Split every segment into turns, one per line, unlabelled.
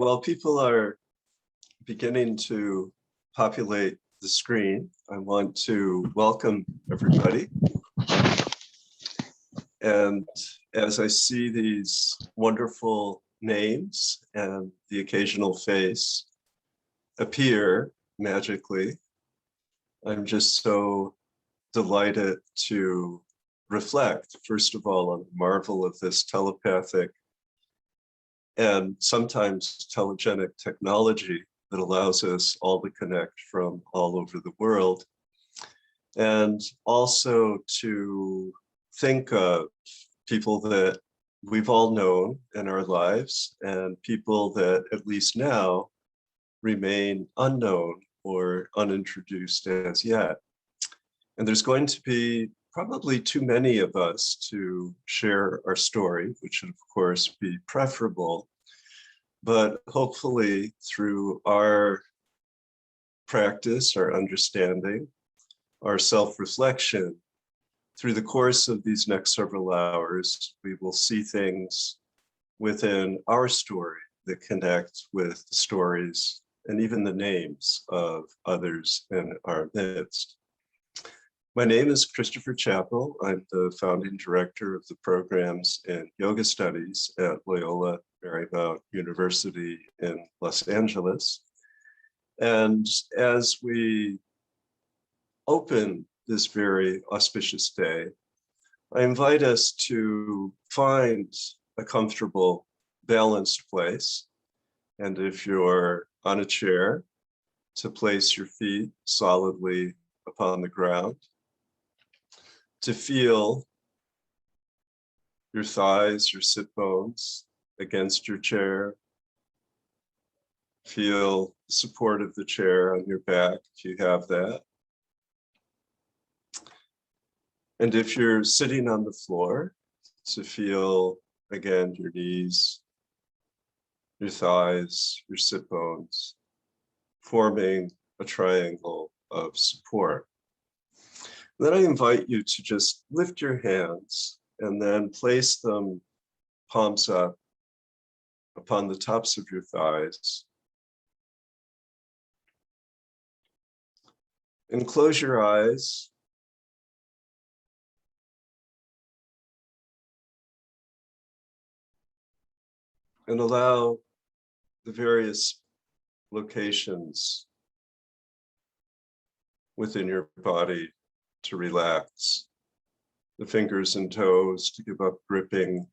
While people are beginning to populate the screen, I want to welcome everybody. And as I see these wonderful names and the occasional face appear magically, I'm just so delighted to reflect, first of all, on the marvel of this telepathic and sometimes telegenic technology that allows us all to connect from all over the world. And also to think of people that we've all known in our lives and people that at least now remain unknown or unintroduced as yet. And there's going to be probably too many of us to share our story, which should of course be preferable. But hopefully through our practice, our understanding, our self-reflection, through the course of these next several hours, we will see things within our story that connect with the stories and even the names of others in our midst. My name is Christopher Chappell. I'm the founding director of the programs in yoga studies at Loyola Marymount University in Los Angeles. And as we open this very auspicious day, I invite us to find a comfortable, balanced place. And if you're on a chair, to place your feet solidly upon the ground, to feel your thighs, your sit bones against your chair. Feel the support of the chair on your back if you have that. And if you're sitting on the floor, to feel again your knees, your thighs, your sit bones, forming a triangle of support. Then I invite you to just lift your hands and then place them palms up upon the tops of your thighs. And close your eyes. And allow the various locations within your body to relax. The fingers and toes to give up gripping.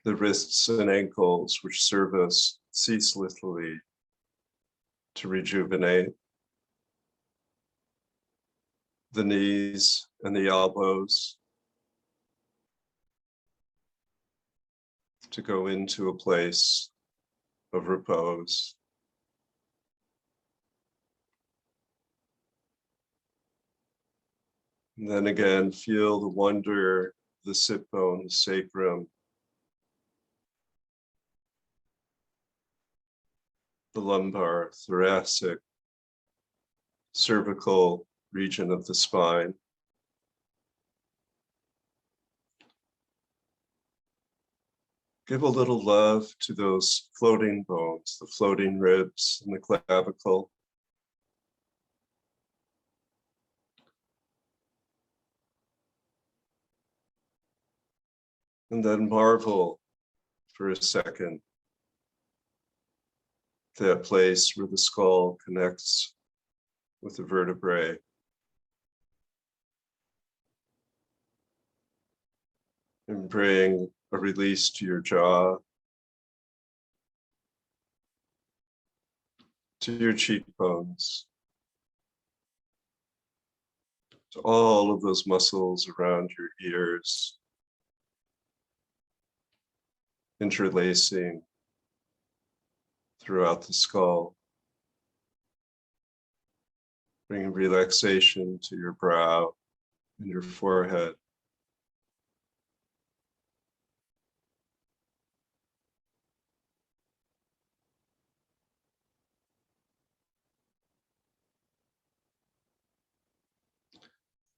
The wrists and ankles, which serve us ceaselessly to rejuvenate. The knees and the elbows to go into a place of repose. And then again, feel the wonder, the sit bone, the sacrum, the lumbar, thoracic, cervical region of the spine. Give a little love to those floating bones, the floating ribs and the clavicle. And then marvel for a second that place where the skull connects with the vertebrae. And bring a release to your jaw, to your cheekbones, to all of those muscles around your ears, interlacing throughout the skull. Bring relaxation to your brow and your forehead.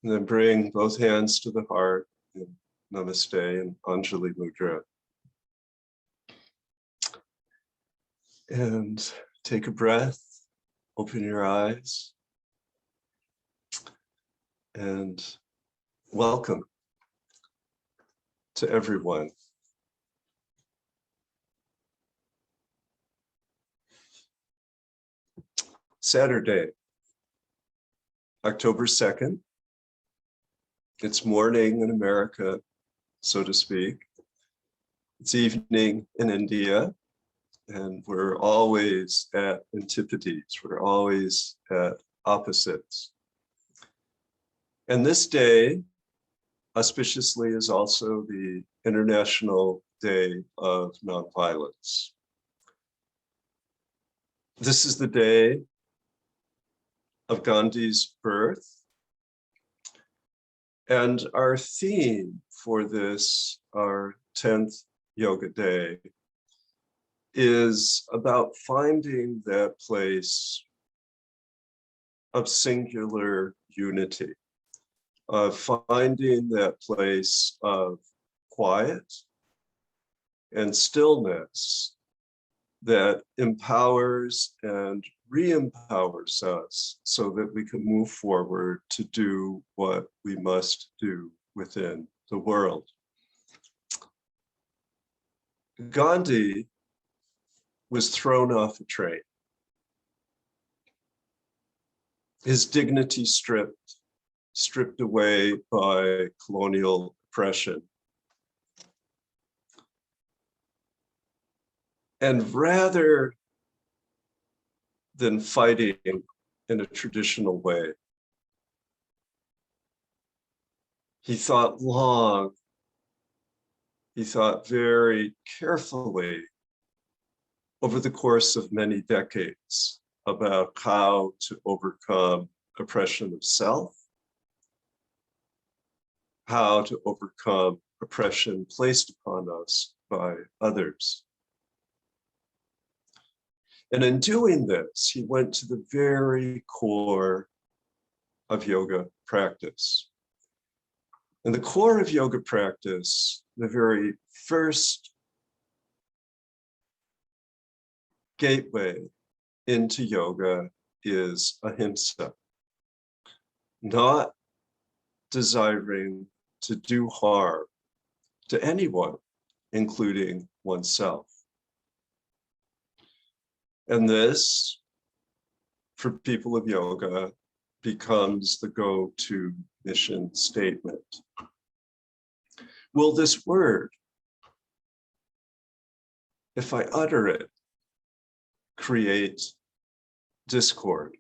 And then bring both hands to the heart and Namaste and Anjali Mudra. And take a breath, open your eyes, and welcome to everyone. Saturday, October 2nd. It's morning in America, so to speak. It's evening in India, and we're always at antipodes. We're always at opposites. And this day, auspiciously, is also the International Day of Nonviolence. This is the day of Gandhi's birth. And our theme for this, our 10th Yoga Day, is about finding that place of singular unity, of finding that place of quiet and stillness that empowers and re-empowers us so that we can move forward to do what we must do within the world. Gandhi was thrown off a train. His dignity stripped away by colonial oppression. And rather than fighting in a traditional way, he thought long, he thought very carefully over the course of many decades about how to overcome oppression of self, how to overcome oppression placed upon us by others. And in doing this, he went to the very core of yoga practice. And the core of yoga practice, the very first gateway into yoga, is ahimsa, not desiring to do harm to anyone, including oneself. And this, for people of yoga, becomes the go-to mission statement. Will this word, if I utter it, create discord?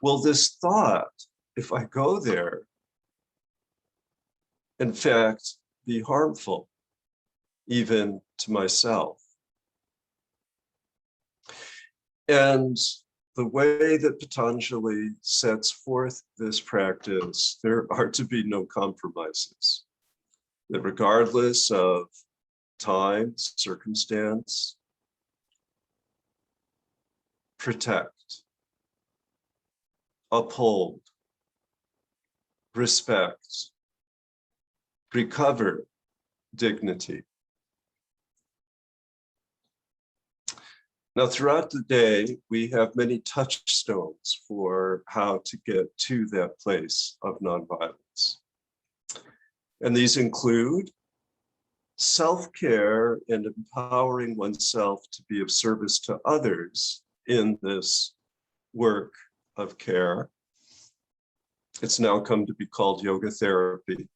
Will this thought, if I go there, in fact, be harmful, even to myself? And the way that Patanjali sets forth this practice, there are to be no compromises. That regardless of time, circumstance, protect, uphold, respect, recover dignity. Now, throughout the day, we have many touchstones for how to get to that place of nonviolence. And these include self-care and empowering oneself to be of service to others in this work of care. It's now come to be called yoga therapy.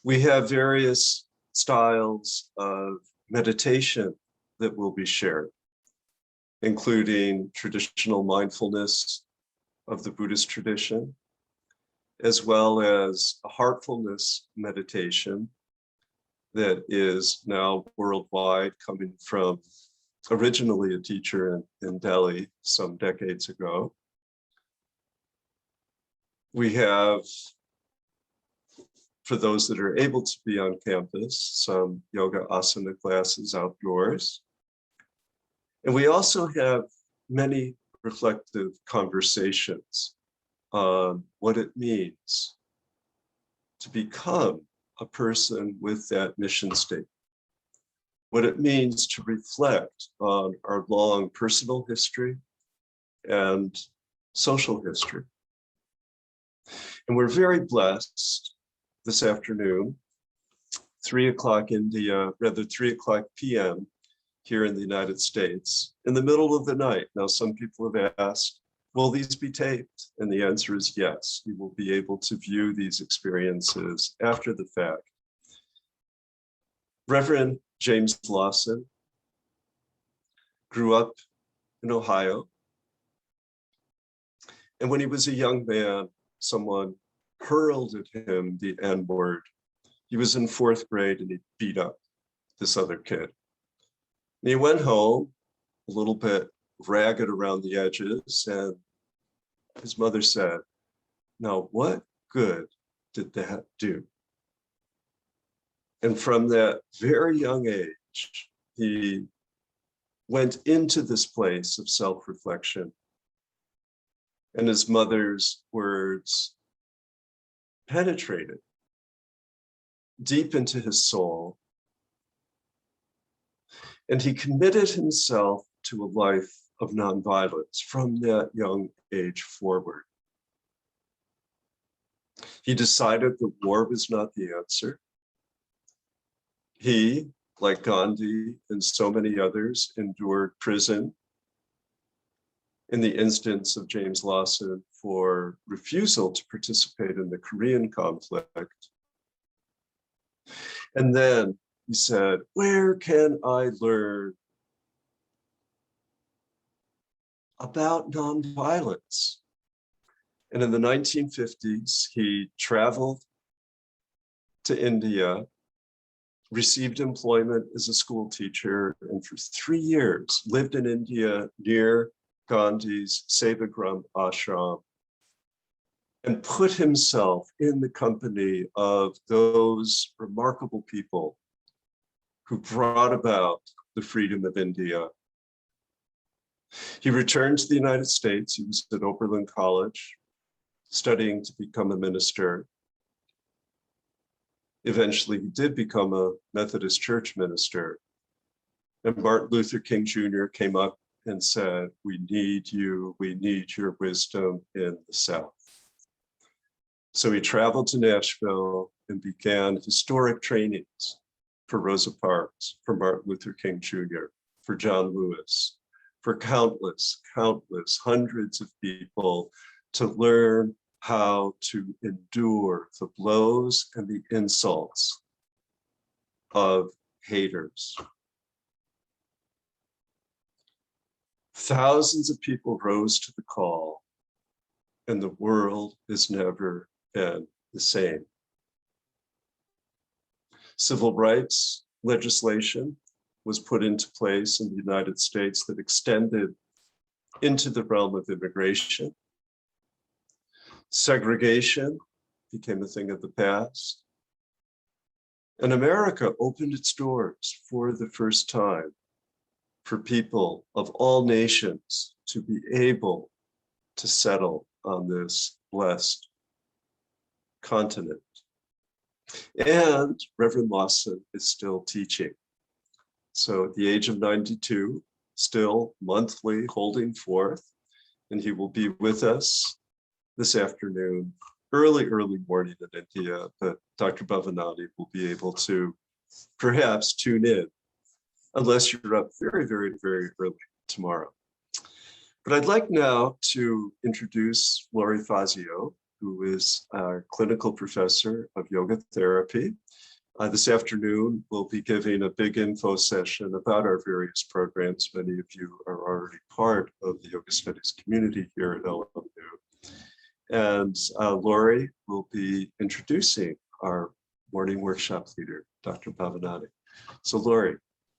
We have various styles of meditation that will be shared, including traditional mindfulness of the Buddhist tradition, as well as a heartfulness meditation that is now worldwide, coming from originally a teacher in Delhi some decades ago. We have, for those that are able to be on campus, some yoga asana classes outdoors. And we also have many reflective conversations on what it means to become a person with that mission statement, what it means to reflect on our long personal history and social history. And we're very blessed this afternoon, 3 o'clock India, rather 3 o'clock PM here in the United States, in the middle of the night. Now, some people have asked, will these be taped? And the answer is yes. You will be able to view these experiences after the fact. Reverend James Lawson grew up in Ohio. And when he was a young man, someone hurled at him the N-word. He was in 4th grade and he beat up this other kid. And he went home a little bit ragged around the edges, and his mother said, now what good did that do? And from that very young age, he went into this place of self-reflection. And his mother's words penetrated deep into his soul. And he committed himself to a life of nonviolence from that young age forward. He decided that war was not the answer. He, like Gandhi and so many others, endured prison. In the instance of James Lawson, for refusal to participate in the Korean conflict. And then he said, where can I learn about nonviolence? And in the 1950s, he traveled to India, received employment as a school teacher, and for 3 years lived in India near Gandhi's Sevagram ashram, and put himself in the company of those remarkable people who brought about the freedom of India. He returned to the United States. He was at Oberlin College, studying to become a minister. Eventually, he did become a Methodist church minister. And Martin Luther King Jr. came up and said, we need you, we need your wisdom in the South. So he traveled to Nashville and began historic trainings for Rosa Parks, for Martin Luther King Jr., for John Lewis, for countless, hundreds of people to learn how to endure the blows and the insults of haters. Thousands of people rose to the call, and the world has never been the same. Civil rights legislation was put into place in the United States that extended into the realm of immigration. Segregation became a thing of the past. And America opened its doors for the first time for people of all nations to be able to settle on this blessed continent. And Reverend Lawson is still teaching. So at the age of 92, still monthly holding forth, and he will be with us this afternoon, early morning in India, but Dr. Bhavanani will be able to perhaps tune in, unless you're up very early tomorrow. But I'd like now to introduce Laurie Fazio, who is our clinical professor of yoga therapy. This afternoon, we'll be giving a big info session about our various programs. Many of you are already part of the yoga studies community here at LMU. And Laurie will be introducing our morning workshop leader, Dr. Bhavanani. So Laurie,